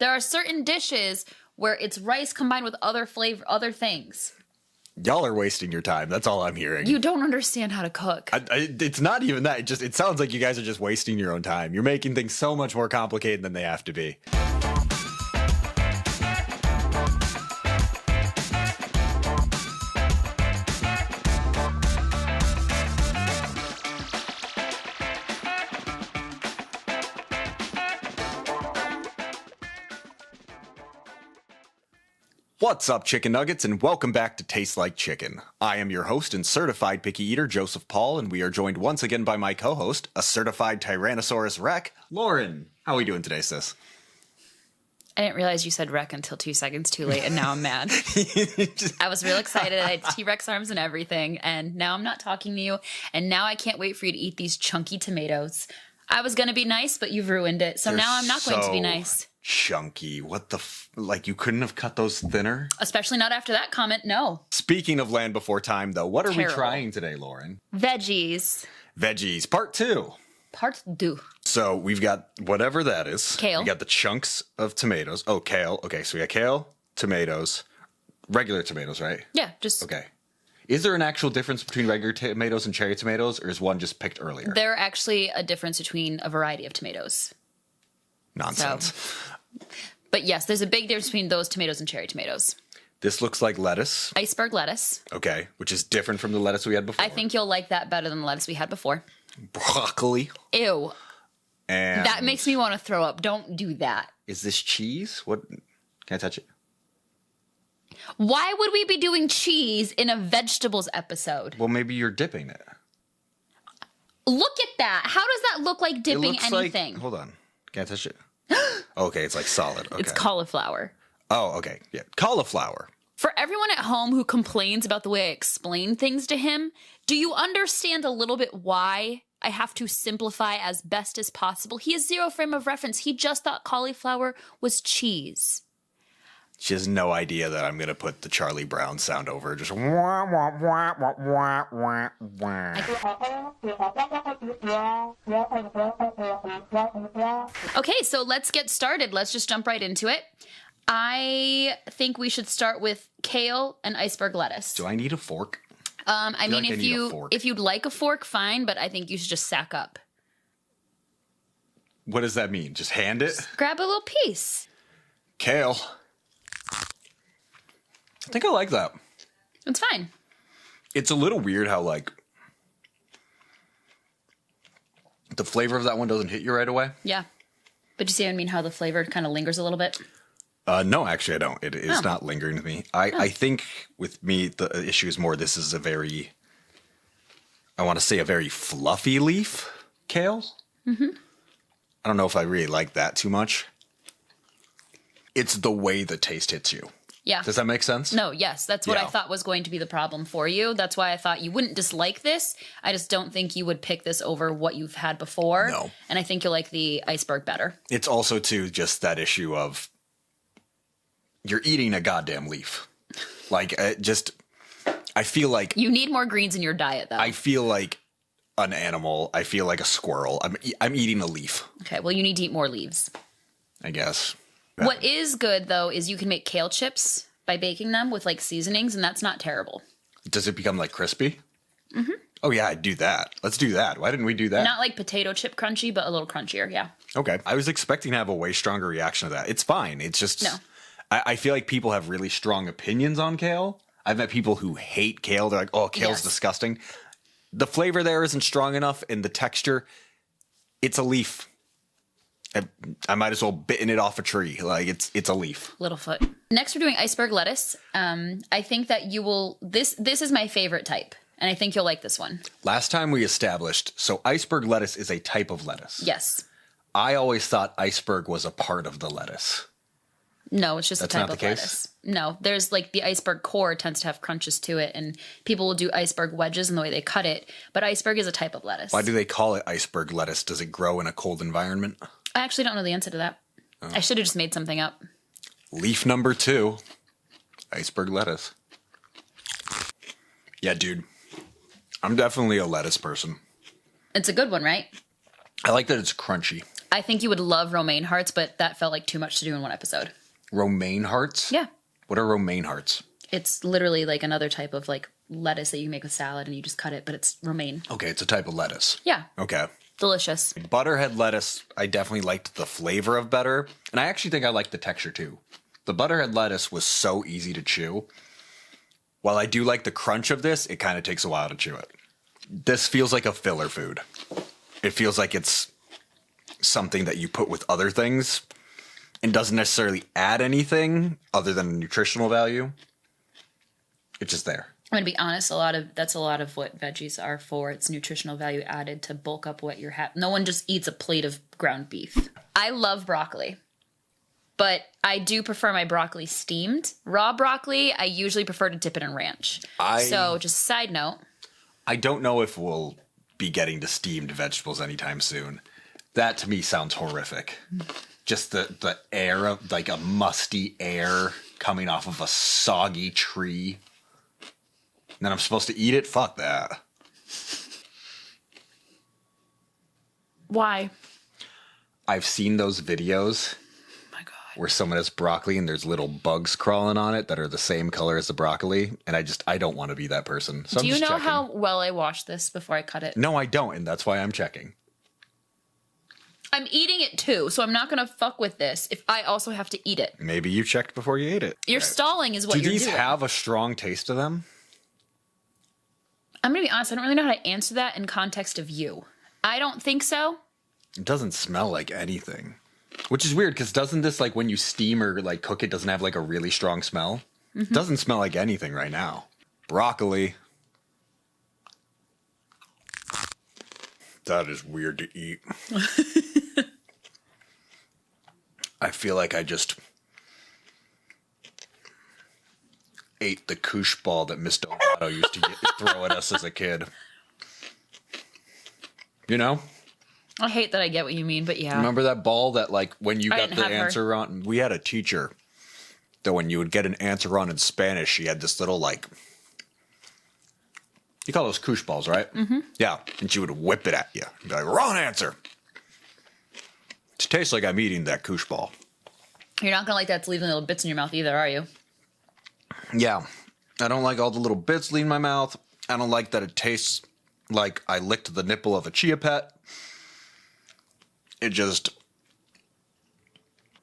There are certain dishes where it's rice combined with other things. Y'all are wasting your time. That's all I'm hearing. You don't understand how to cook. It's not even that. It sounds like you guys are just wasting your own time. You're making things so much more complicated than they have to be. What's up, chicken nuggets, and welcome back to Taste Like Chicken. I am your host and certified picky eater, Joseph Paul, and we are joined once again by my co-host, a certified Tyrannosaurus Rex, Lauren. How are we doing today, sis? I didn't realize you said wreck until 2 seconds too late, and now I'm mad. I was real excited. I had T-Rex arms and everything, and now I'm not talking to you, and now I can't wait for you to eat these chunky tomatoes. I was going to be nice, but you've ruined it, so now I'm not going to be nice. Chunky. What the like, you couldn't have cut those thinner? Especially not after that comment, no. Speaking of Land Before Time, though, what are we trying today, Lauren? Veggies. Veggies, part 2. Part 2. So we've got whatever that is. Kale. We got the chunks of tomatoes. Oh, kale. Okay, so we got kale, tomatoes, regular tomatoes, right? Yeah, just... Okay. Is there an actual difference between regular tomatoes and cherry tomatoes, or is one just picked earlier? There's actually a difference between a variety of tomatoes. Nonsense. So, but yes, there's a big difference between those tomatoes and cherry tomatoes. This looks like lettuce. Iceberg lettuce. Okay, which is different from the lettuce we had before. I think you'll like that better than the lettuce we had before. Broccoli. Ew. And that makes me want to throw up. Don't do that. Is this cheese? What? Can I touch it? Why would we be doing cheese in a vegetables episode? Well, maybe you're dipping it. Look at that. How does that look like dipping anything? Hold on. Can I touch it? Okay, it's like solid. Okay. It's cauliflower. Oh, okay. Yeah, cauliflower. For everyone at home who complains about the way I explain things to him, do you understand a little bit why I have to simplify as best as possible? He has zero frame of reference. He just thought cauliflower was cheese. She has no idea that I'm going to put the Charlie Brown sound over. Just wah, wah, wah, wah, wah, wah, wah. Okay, so let's get started. Let's just jump right into it. I think we should start with kale and iceberg lettuce. Do I need a fork? I mean, if you'd like a fork, fine, but I think you should just sack up. What does that mean? Just hand it? Just grab a little piece. Kale. I think I like that. It's fine. It's a little weird how, like, the flavor of that one doesn't hit you right away. Yeah. But you see what I mean, how the flavor kind of lingers a little bit? No, actually, I don't. It is not lingering with me. I think with me, the issue is more this is a very, I want to say a very fluffy leaf kale. Mm-hmm. I don't know if I really like that too much. It's the way the taste hits you. Yeah. Does that make sense? No, yes. That's what I thought was going to be the problem for you. That's why I thought you wouldn't dislike this. I just don't think you would pick this over what you've had before. No. And I think you'll like the iceberg better. It's also, too, just that issue of you're eating a goddamn leaf. Like, I feel like... You need more greens in your diet, though. I feel like an animal. I feel like a squirrel. I'm eating a leaf. Okay, well, you need to eat more leaves. I guess. What is good, though, is you can make kale chips by baking them with, like, seasonings, and that's not terrible. Does it become, like, crispy? Mm-hmm. Oh, yeah, I'd do that. Let's do that. Why didn't we do that? Not like potato chip crunchy, but a little crunchier, yeah. Okay. I was expecting to have a way stronger reaction to that. It's fine. It's just... No. I feel like people have really strong opinions on kale. I've met people who hate kale. They're like, oh, kale's disgusting. The flavor there isn't strong enough, and the texture, it's a leaf. I might as well bitten it off a tree. Like, it's a leaf. Littlefoot. Next, we're doing iceberg lettuce. I think that you will... This is my favorite type, and I think you'll like this one. Last time we established, so iceberg lettuce is a type of lettuce. Yes. I always thought iceberg was a part of the lettuce. No, it's just That's a type not of the case? lettuce. No, there's like the iceberg core tends to have crunches to it, and people will do iceberg wedges in the way they cut it, but iceberg is a type of lettuce. Why do they call it iceberg lettuce? Does it grow in a cold environment? I actually don't know the answer to that. Oh. I should have just made something up. Leaf number 2, iceberg lettuce. Yeah, dude. I'm definitely a lettuce person. It's a good one, right? I like that it's crunchy. I think you would love romaine hearts, but that felt like too much to do in one episode. Romaine hearts? Yeah. What are romaine hearts? It's literally like another type of like lettuce that you make with salad and you just cut it, but it's romaine. Okay, it's a type of lettuce. Yeah. Okay. Delicious. Butterhead lettuce, I definitely liked the flavor of better. And I actually think I liked the texture too. The butterhead lettuce was so easy to chew. While I do like the crunch of this, it kind of takes a while to chew it. This feels like a filler food. It feels like it's something that you put with other things and doesn't necessarily add anything other than nutritional value. It's just there. I'm going to be honest, that's a lot of what veggies are for. It's nutritional value added to bulk up what you're having. No one just eats a plate of ground beef. I love broccoli, but I do prefer my broccoli steamed. Raw broccoli, I usually prefer to dip it in ranch. So just side note. I don't know if we'll be getting to steamed vegetables anytime soon. That to me sounds horrific. Just the air of like a musty air coming off of a soggy tree. And then I'm supposed to eat it? Fuck that. Why? I've seen those videos where someone has broccoli and there's little bugs crawling on it that are the same color as the broccoli. And I don't want to be that person. So Do you know how well I washed this before I cut it? No, I don't. And that's why I'm checking. I'm eating it too, so I'm not going to fuck with this if I also have to eat it. Maybe you checked before you ate it. You're stalling is what you're doing. Do these have a strong taste to them? I'm going to be honest, I don't really know how to answer that in context of you. I don't think so. It doesn't smell like anything. Which is weird, because doesn't this, like, when you steam or, like, cook it, doesn't have, like, a really strong smell? Mm-hmm. It doesn't smell like anything right now. Broccoli. That is weird to eat. I feel like I just ate the koosh ball that Miss Delgado used to throw at us as a kid. You know? I hate that I get what you mean, but yeah. Remember that ball that, like, when you got the answer on? We had a teacher that when you would get an answer on in Spanish, she had this little, like, you call those koosh balls, right? Mm-hmm. Yeah. And she would whip it at you. Be like, wrong answer. It tastes like I'm eating that koosh ball. You're not going to like that to leave little bits in your mouth either, are you? Yeah. I don't like all the little bits leaving my mouth. I don't like that it tastes like I licked the nipple of a chia pet. It just...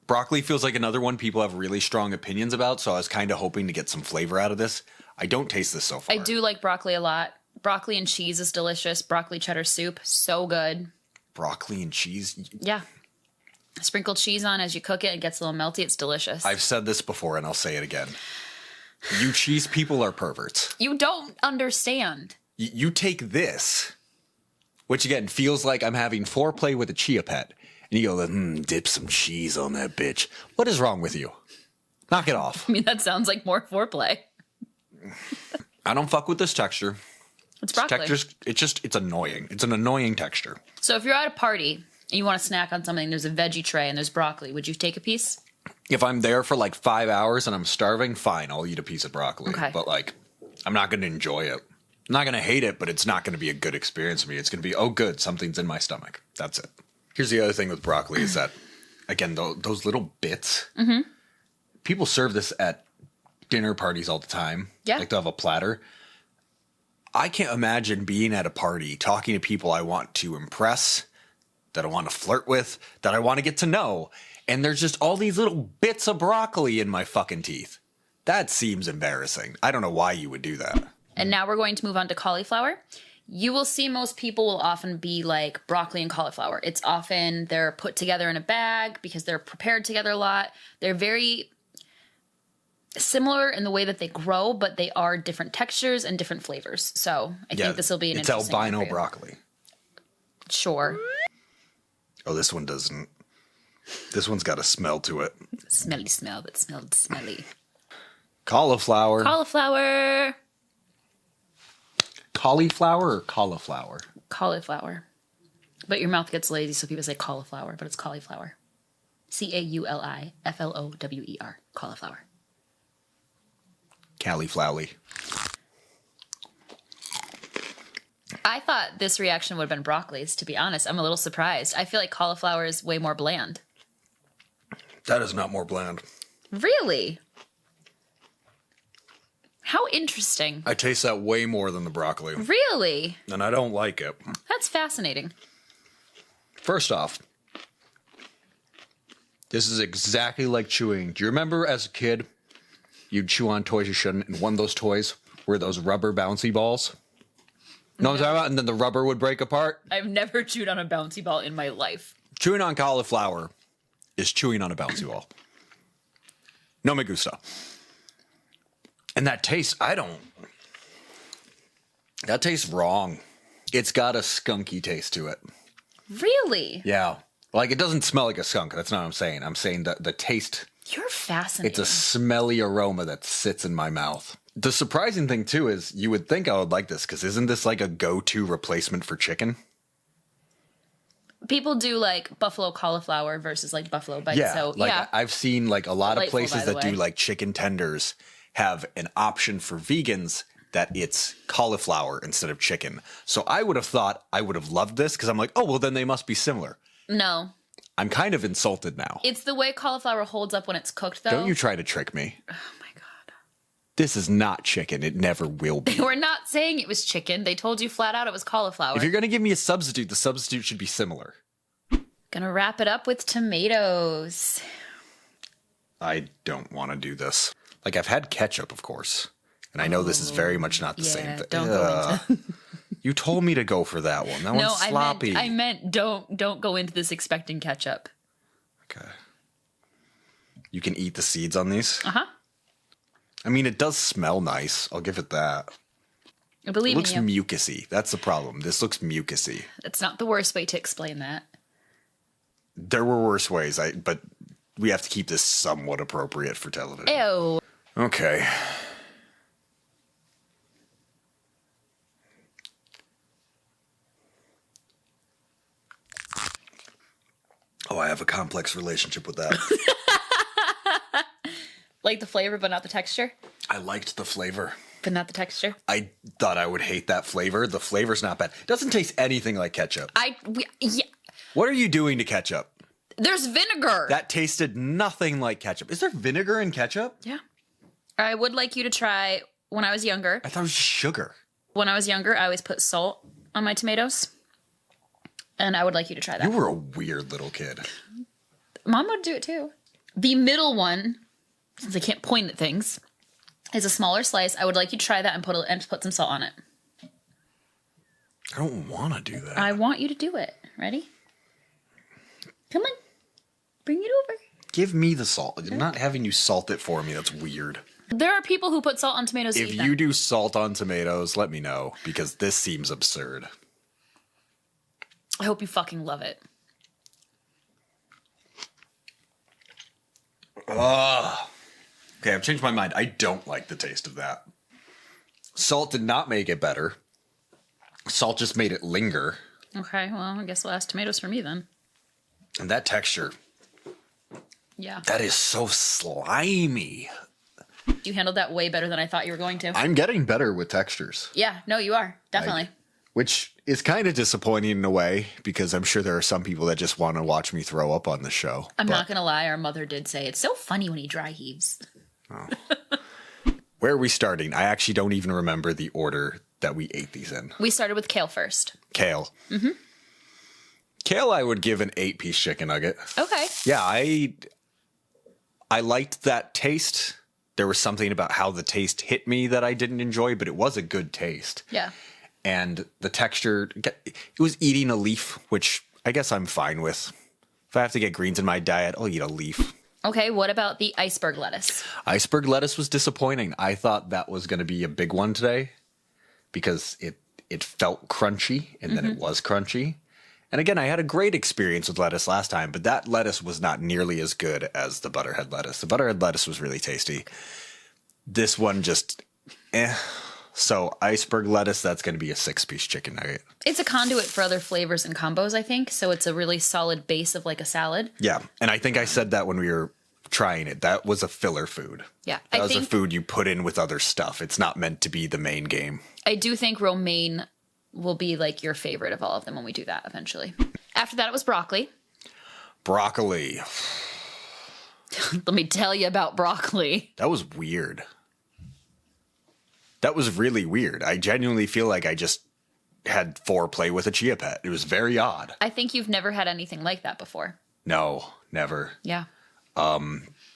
Broccoli feels like another one people have really strong opinions about, so I was kind of hoping to get some flavor out of this. I don't taste this so far. I do like broccoli a lot. Broccoli and cheese is delicious. Broccoli cheddar soup, so good. Broccoli and cheese? Yeah. Sprinkle cheese on as you cook it. It gets a little melty. It's delicious. I've said this before, and I'll say it again. You cheese people are perverts. You don't understand. You take this, which again feels like I'm having foreplay with a chia pet, and you go, dip some cheese on that bitch. What is wrong with you? Knock it off. I mean, that sounds like more foreplay. I don't fuck with this texture. It's broccoli. It's annoying. It's an annoying texture. So if you're at a party and you want to snack on something, there's a veggie tray and there's broccoli, would you take a piece? If I'm there for like 5 hours and I'm starving, fine, I'll eat a piece of broccoli. Okay. But like, I'm not going to enjoy it. I'm not going to hate it, but it's not going to be a good experience for me. It's going to be, oh, good, something's in my stomach. That's it. Here's the other thing with broccoli is that, again, those little bits, people serve this at dinner parties all the time. Yeah. Like they'll have a platter. I can't imagine being at a party, talking to people I want to impress, that I want to flirt with, that I want to get to know, and there's just all these little bits of broccoli in my fucking teeth. That seems embarrassing. I don't know why you would do that. And now we're going to move on to cauliflower. You will see most people will often be like broccoli and cauliflower. It's often they're put together in a bag because they're prepared together a lot. They're very similar in the way that they grow, but they are different textures and different flavors. So I think this will be an interesting It's albino broccoli. Sure. Oh, this one doesn't. This one's got a smell to it. Smelly smell, but smelled smelly. Cauliflower. Cauliflower. Cauliflower or cauliflower? Cauliflower. But your mouth gets lazy, so people say cauliflower, but it's cauliflower. Cauliflower. Cauliflower. Cauliflower. I thought this reaction would have been broccoli's, to be honest. I'm a little surprised. I feel like cauliflower is way more bland. That is not more bland. Really? How interesting. I taste that way more than the broccoli. Really? And I don't like it. That's fascinating. First off, this is exactly like chewing. Do you remember as a kid, you'd chew on toys you shouldn't, and one of those toys were those rubber bouncy balls? Know what I'm talking about? And then the rubber would break apart? I've never chewed on a bouncy ball in my life. Chewing on cauliflower is chewing on a bouncy ball. No me gusta. And that tastes, that tastes wrong. It's got a skunky taste to it. Really? Yeah. Like, it doesn't smell like a skunk. That's not what I'm saying. I'm saying that the taste. You're fascinating. It's a smelly aroma that sits in my mouth. The surprising thing, too, is you would think I would like this, because isn't this like a go-to replacement for chicken? People do like buffalo cauliflower versus like buffalo bites. Yeah, so, like yeah. I've seen like a lot Delightful, of places by the that do way. like chicken tenders have an option for vegans that it's cauliflower instead of chicken. So I would have thought I would have loved this because I'm like, oh, well, then they must be similar. No. I'm kind of insulted now. It's the way cauliflower holds up when it's cooked, though. Don't you try to trick me. Oh, my God. This is not chicken. It never will be. We're not saying it was chicken. They told you flat out it was cauliflower. If you're going to give me a substitute, the substitute should be similar. Gonna wrap it up with tomatoes. I don't want to do this. Like, I've had ketchup, of course. And I know this is very much not the same thing. Don't go into You told me to go for that one. That one's sloppy. I meant don't go into this expecting ketchup. Okay. You can eat the seeds on these? Uh-huh. I mean, it does smell nice. I'll give it that. I believe It looks in you. mucusy. That's the problem. This looks mucusy. That's not the worst way to explain that. There were worse ways, but we have to keep this somewhat appropriate for television. Ew. Okay. Oh, I have a complex relationship with that. Like the flavor, but not the texture? I liked the flavor. But not the texture? I thought I would hate that flavor. The flavor's not bad. It doesn't taste anything like ketchup. Yeah. What are you doing to ketchup? There's vinegar. That tasted nothing like ketchup. Is there vinegar in ketchup? Yeah. I would like you to try, when I was younger. I thought it was just sugar. When I was younger, I always put salt on my tomatoes. And I would like you to try that. You were a weird little kid. Mom would do it too. The middle one, since I can't point at things, is a smaller slice. I would like you to try that and put some salt on it. I don't want to do that. I want you to do it. Ready? Come on. Bring it over. Give me the salt. I'm not having you salt it for me. That's weird. There are people who put salt on tomatoes and If eat you them. do salt on tomatoes, let me know, because this seems absurd. I hope you fucking love it. Okay, I've changed my mind. I don't like the taste of that. Salt did not make it better. Salt just made it linger. Okay, well, I guess we'll ask tomatoes for me then. And that texture, Yeah. that is so slimy. You handled that way better than I thought you were going to. I'm getting better with textures. Yeah, no, you are. Definitely. Which is kind of disappointing in a way, because I'm sure there are some people that just want to watch me throw up on the show. I'm not going to lie. Our mother did say, it's so funny when he dry heaves. Where are we starting? I actually don't even remember the order that we ate these in. We started with kale first. Kale. Mm-hmm. Kale, I would give an 8-piece chicken nugget. Okay. Yeah, I liked that taste. There was something about how the taste hit me that I didn't enjoy, but it was a good taste. Yeah. And the texture, it was eating a leaf, which I guess I'm fine with. If I have to get greens in my diet, I'll eat a leaf. Okay, what about the iceberg lettuce? Iceberg lettuce was disappointing. I thought that was going to be a big one today because it felt crunchy, and then it was crunchy. And again, I had a great experience with lettuce last time, but that lettuce was not nearly as good as the butterhead lettuce. The butterhead lettuce was really tasty. This one just, So iceberg lettuce, that's going to be a 6-piece chicken nugget. It's a conduit for other flavors and combos, I think. So it's a really solid base of like a salad. Yeah, and I think I said that when we were trying it. That was a filler food. Yeah. That was a food you put in with other stuff. It's not meant to be the main game. I do think romaine will be like your favorite of all of them when we do that eventually. After that, it was broccoli. Broccoli. Let me tell you about broccoli. That was weird. That was really weird. I genuinely feel like I just had foreplay with a chia pet. It was very odd. I think you've never had anything like that before. No, never. Yeah.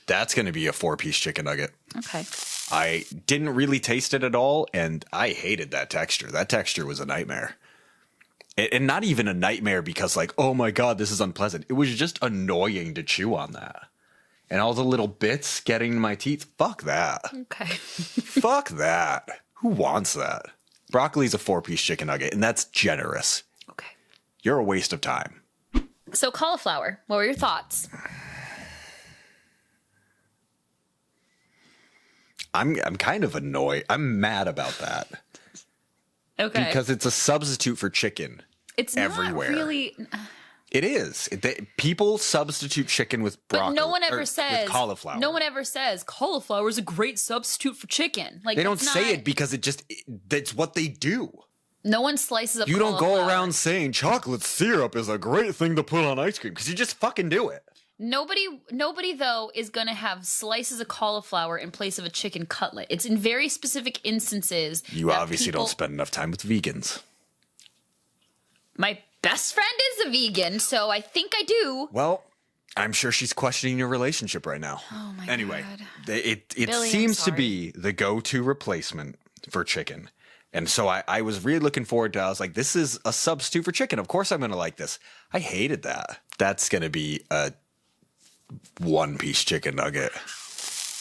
That's going to be a 4-piece chicken nugget. Okay. I didn't really taste it at all, and I hated that texture. That texture was a nightmare. And not even a nightmare because, like, oh my God, this is unpleasant. It was just annoying to chew on that. And all the little bits getting in my teeth. Fuck that. Okay. Fuck that. Who wants that? Broccoli's a 4-piece chicken nugget, and that's generous. Okay. You're a waste of time. So cauliflower, what were your thoughts? I'm kind of annoyed. I'm mad about that. Okay. Because it's a substitute for chicken. It's everywhere. Not really. It is. People substitute chicken with broccoli. But no one ever says with cauliflower. No one ever says cauliflower is a great substitute for chicken. Like, they don't say it because that's what they do. No one slices up. You don't cauliflower. go around saying chocolate syrup is a great thing to put on ice cream because you just fucking do it. Nobody though is gonna have slices of cauliflower in place of a chicken cutlet. It's in very specific instances. You obviously don't spend enough time with vegans. My best friend is a vegan, so I think I do. Well, I'm sure she's questioning your relationship right now. Oh my anyway, God. It Billy, seems to be the go-to replacement for chicken. And so I was really looking forward to it. I was like, this is a substitute for chicken. Of course I'm going to like this. I hated that. That's going to be a 1-piece chicken nugget.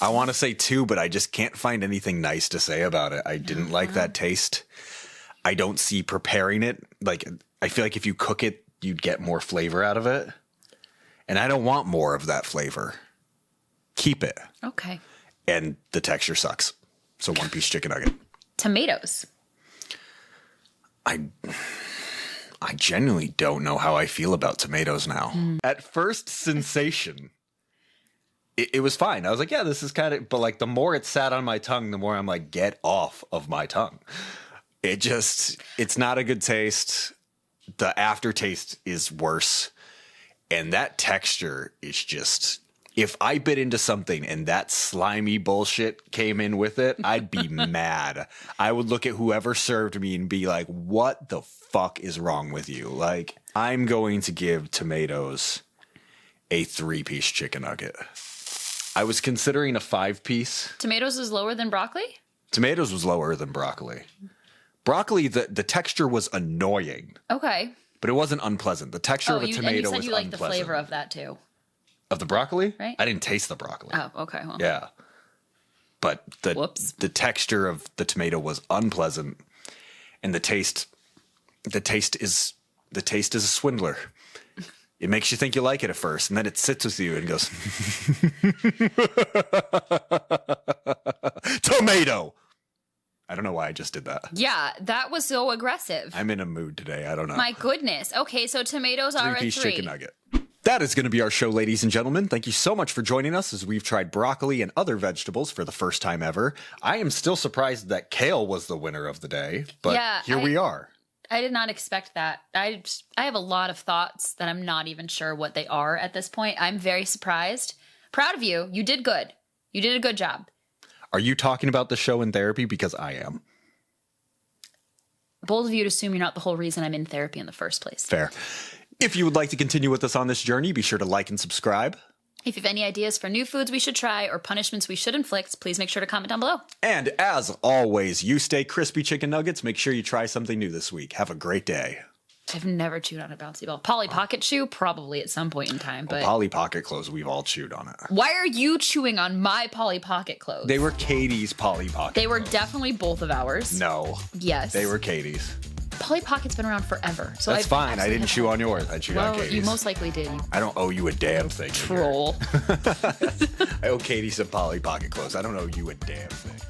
I want to say 2, but I just can't find anything nice to say about it. I didn't like that taste. I don't see preparing it. Like, I feel like if you cook it, you'd get more flavor out of it. And I don't want more of that flavor. Keep it. Okay. And the texture sucks. So 1-piece chicken nugget. Tomatoes. I genuinely don't know how I feel about tomatoes now. At first sensation, it was fine. I was like, yeah, this is kind of, but like the more it sat on my tongue, the more I'm like, get off of my tongue. It's not a good taste. The aftertaste is worse. And that texture is just, if I bit into something and that slimy bullshit came in with it, I'd be mad. I would look at whoever served me and be like, what the fuck is wrong with you? Like, I'm going to give tomatoes a 3-piece chicken nugget. I was considering a 5-piece. Tomatoes is lower than broccoli? Tomatoes was lower than broccoli. Broccoli, the texture was annoying. Okay. But it wasn't unpleasant. The texture of a tomato was unpleasant. And you said you like the flavor of that too. Of the broccoli? Right. I didn't taste the broccoli. Oh, okay. Well. Yeah. But the texture of the tomato was unpleasant. And the taste is a swindler. It makes you think you like it at first, and then it sits with you and goes, tomato. I don't know why I just did that. Yeah, that was so aggressive. I'm in a mood today. I don't know. My goodness. Okay, so tomatoes are a 3. 3-piece chicken nugget. That is going to be our show, ladies and gentlemen. Thank you so much for joining us as we've tried broccoli and other vegetables for the first time ever. I am still surprised that kale was the winner of the day, but here we are. I did not expect that. I have a lot of thoughts that I'm not even sure what they are at this point. I'm very surprised. Proud of you. You did good. You did a good job. Are you talking about the show in therapy? Because I am. Bold of you to assume you're not the whole reason I'm in therapy in the first place. Fair. If you would like to continue with us on this journey, be sure to like and subscribe. If you have any ideas for new foods we should try or punishments we should inflict, please make sure to comment down below. And as always, you stay crispy chicken nuggets. Make sure you try something new this week. Have a great day. I've never chewed on a bouncy ball. Polly Pocket chew? Probably at some point in time. But Polly Pocket clothes, we've all chewed on it. Why are you chewing on my Polly Pocket clothes? They were Katie's Polly Pocket They were clothes. Definitely both of ours. No. Yes. They were Katie's. Polly Pocket's been around forever. So That's fine. I didn't chew on yours. I chewed on Katie's. You most likely did. I don't owe you a damn thing. Troll. I owe Katie some Polly Pocket clothes. I don't owe you a damn thing.